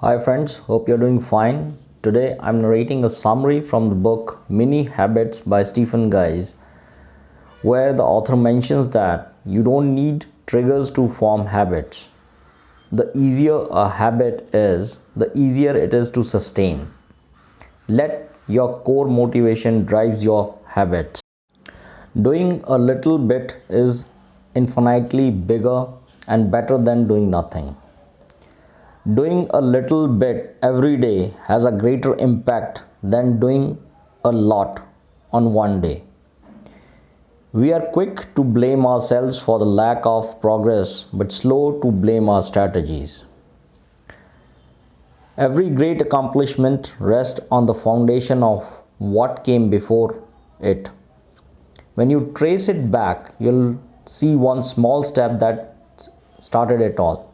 Hi friends, hope you're doing fine. Today I'm narrating a summary from the book Mini Habits by Stephen Guise, where the author mentions that you don't need triggers to form habits. The easier a habit is, the easier it is to sustain. Let your core motivation drives your habits. Doing a little bit is infinitely bigger and better than doing nothing. Doing a little bit every day has a greater impact than doing a lot on one day. We are quick to blame ourselves for the lack of progress but slow to blame our strategies. Every great accomplishment rests on the foundation of what came before it. When you trace it back, you'll see one small step that started it all.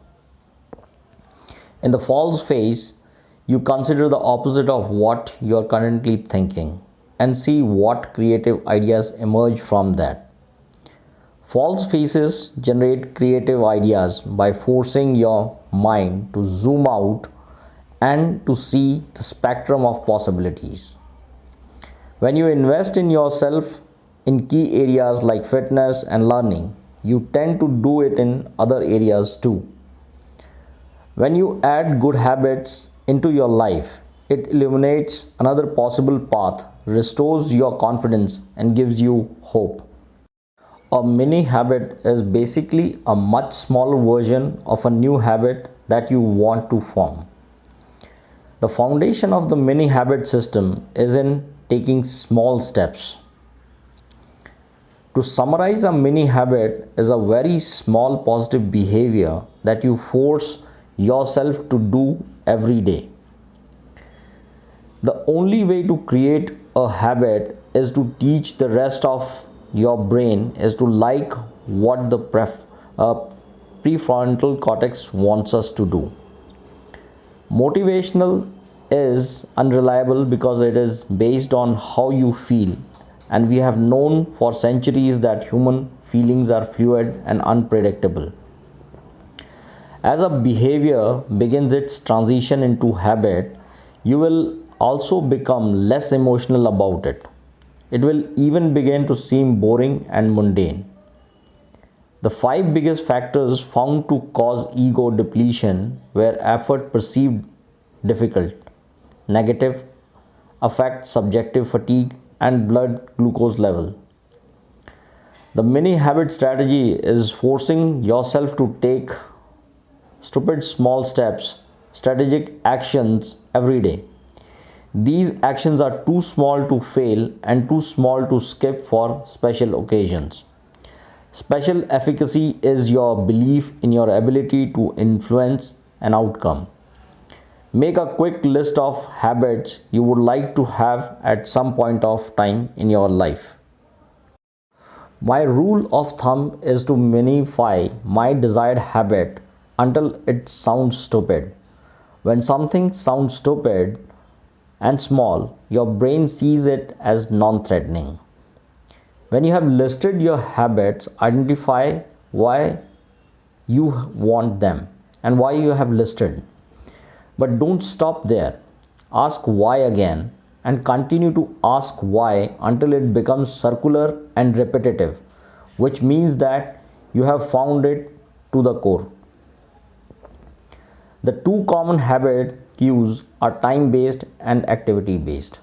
In the false phase, you consider the opposite of what you are currently thinking and see what creative ideas emerge from that. False phases generate creative ideas by forcing your mind to zoom out and to see the spectrum of possibilities. When you invest in yourself in key areas like fitness and learning, you tend to do it in other areas too. When you add good habits into your life, it illuminates another possible path, restores your confidence, and gives you hope. A mini habit is basically a much smaller version of a new habit that you want to form. The foundation of the mini habit system is in taking small steps. To summarize, a mini habit is a very small positive behavior that you force yourself to do every day. The only way to create a habit is to teach the rest of your brain is to like what the prefrontal cortex wants us to do. Motivational is unreliable because it is based on how you feel, and we have known for centuries that human feelings are fluid and unpredictable. As a behavior begins its transition into habit, you will also become less emotional about it. It will even begin to seem boring and mundane. The 5 biggest factors found to cause ego depletion were effort perceived difficult, negative, affect subjective fatigue, and blood glucose level. The mini habit strategy is forcing yourself to take stupid small steps, strategic actions every day. These actions are too small to fail and too small to skip for special occasions. Special efficacy is your belief in your ability to influence an outcome. Make a quick list of habits you would like to have at some point of time in your life. My rule of thumb is to minify my desired habit until it sounds stupid. When something sounds stupid and small, your brain sees it as non-threatening. When you have listed your habits, identify why you want them and why you have listed. But don't stop there. Ask why again and continue to ask why until it becomes circular and repetitive, which means that you have found it to the core. The two common habit cues are time-based and activity-based.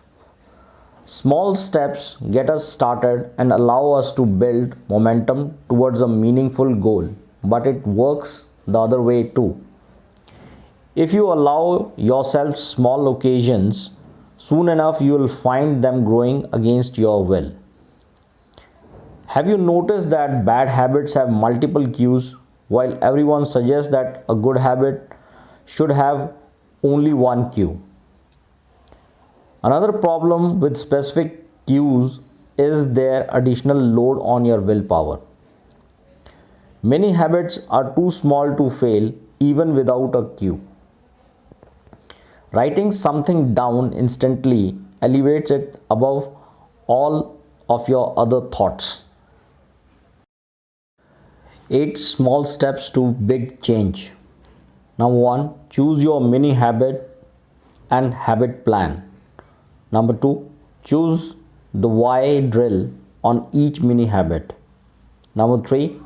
Small steps get us started and allow us to build momentum towards a meaningful goal, but it works the other way too. If you allow yourself small occasions, soon enough you will find them growing against your will. Have you noticed that bad habits have multiple cues while everyone suggests that a good habit should have only one cue? Another problem with specific cues is their additional load on your willpower. Many habits are too small to fail even without a cue. Writing something down instantly elevates it above all of your other thoughts. 8 small steps to big change. Number one, choose your mini habit and habit plan. Number two, choose the why drill on each mini habit. Number three,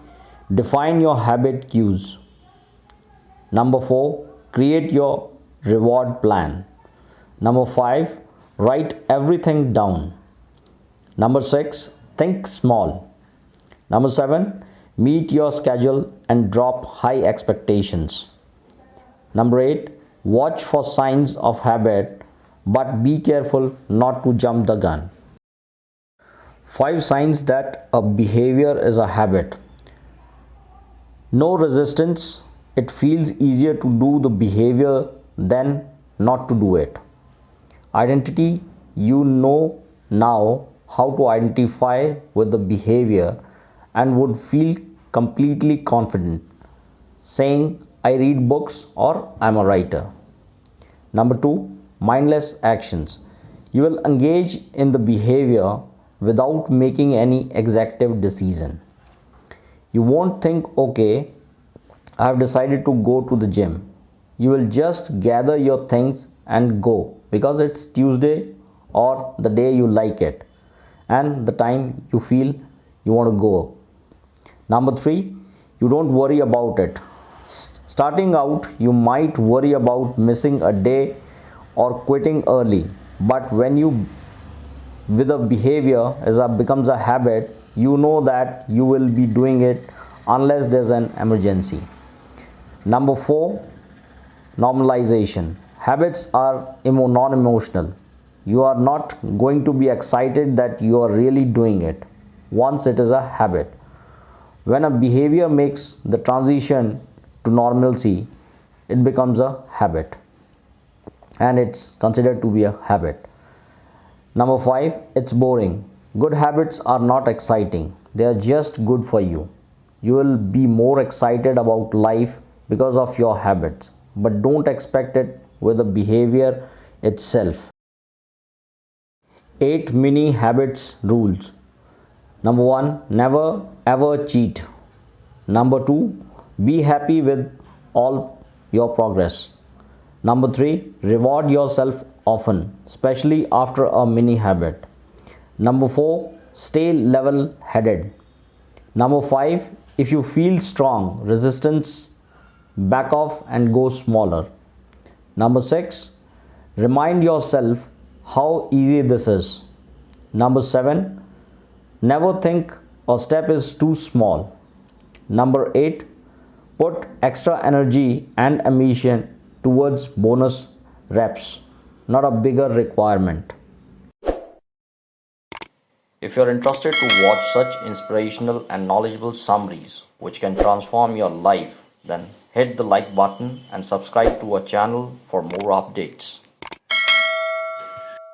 define your habit cues. Number four, create your reward plan. Number five, write everything down. Number six, think small. Number seven, meet your schedule and drop high expectations. Number eight, watch for signs of habit but be careful not to jump the gun. Five signs that a behavior is a habit. No resistance, it feels easier to do the behavior than not to do it. Identity, you know now how to identify with the behavior and would feel completely confident saying, I read books or I'm a writer. Number two, mindless actions. You will engage in the behavior without making any executive decision. You won't think, okay, I have decided to go to the gym. You will just gather your things and go because it's Tuesday or the day you like it and the time you feel you want to go. Number three, you don't worry about it. Starting out, you might worry about missing a day or quitting early, but when you with a behavior becomes a habit, you know that you will be doing it unless there's an emergency. Number four, normalization. Habits are non-emotional. You are not going to be excited that you are really doing it once it is a habit. When a behavior makes the transition to normalcy, it becomes a habit and it's considered to be a habit. Number five, it's boring. Good habits are not exciting, they are just good for you. You will be more excited about life because of your habits, but don't expect it with the behavior itself. 8 mini habits rules. Number one, never ever cheat. Number two, be happy with all your progress. Number three, reward yourself often, especially after a mini habit. Number four, stay level headed. Number five, if you feel strong resistance, back off and go smaller. Number six, remind yourself how easy this is. Number seven, never think a step is too small. Number eight, put extra energy and ambition towards bonus reps, not a bigger requirement. If you're interested to watch such inspirational and knowledgeable summaries which can transform your life, then hit the like button and subscribe to our channel for more updates.